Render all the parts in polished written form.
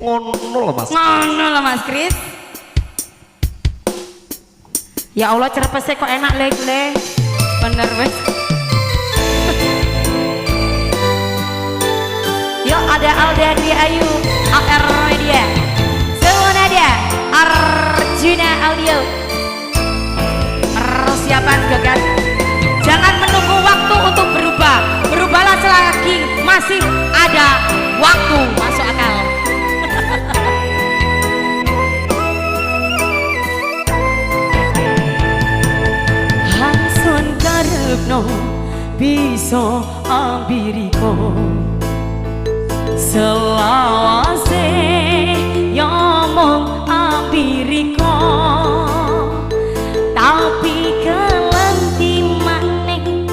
Ngono lho Mas. Ngono lho Mas Kris. Ya Allah cerpese kok enak le. Bener wes. Yuk ada Alda Dwi Ayu, AR Media, Sewana dia, Arjuna Audio. Persiapan gagas. Jangan menunggu waktu untuk berubah. Berubahlah selagi masih ada waktu. Masuk akal. Hangsun karepno bisa ambiriko selawase yomong ambiriko tapi kelenti maneh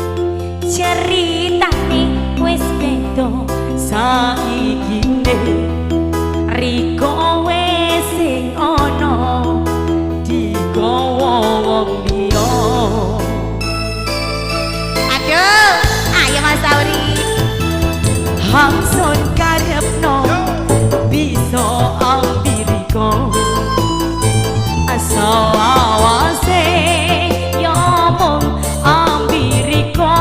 ceritane wis beda saikine riko wis sing ana digawa wong liya. Aduh, ayo Mas Sauri. Hangsun karepno bisa ambiriko asal awase yomong ambiriko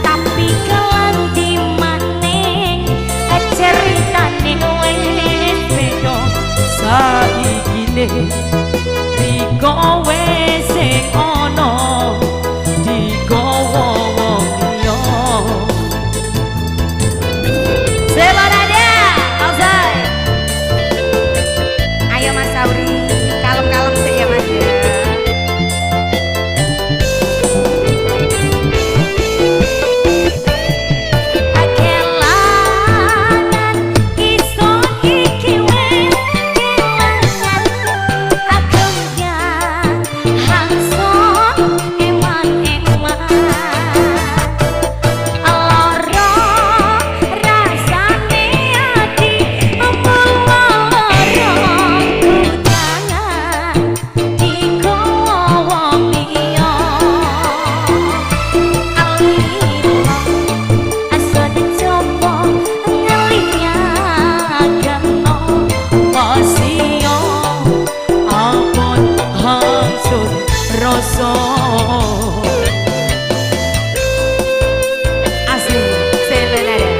tapi kelanti maneh ceritane wis beda saikine riko wis sing ana digawa wong liya. Sebenarnya, Alzai. Ayo Mas Sauri, kalem-kalem sih ya Mas ya. Kelangan iso iki wis kelangan agengan hangson eman-eman. Rasa asli sebenarnya.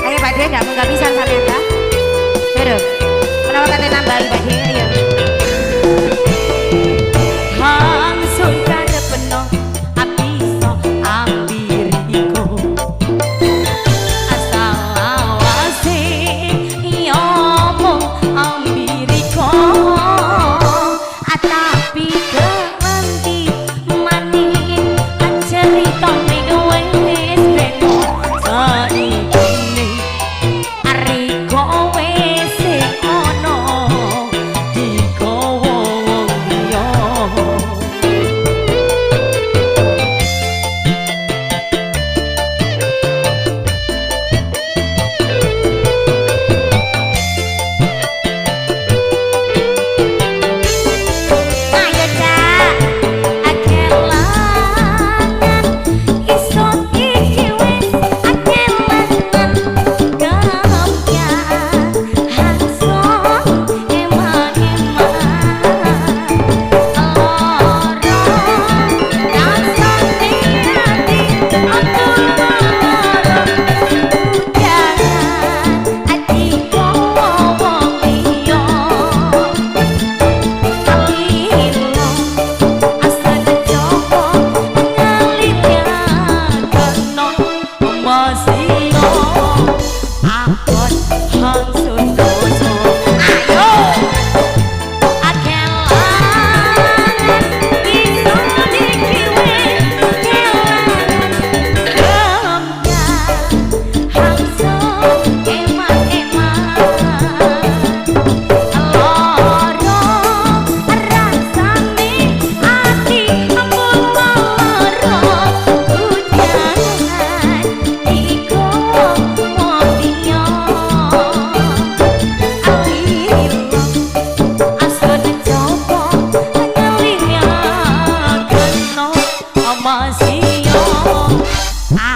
Ayo Pak De, nggak bisa sampai enggak? Aduh, kenapa katanya nambahin Pak De? Ayo. Hangsun karepno abiso ambiriko asal awase yomong ambiriko tapi kelanti maneh ceritane wis beda saikine riko wis ana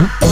Ah.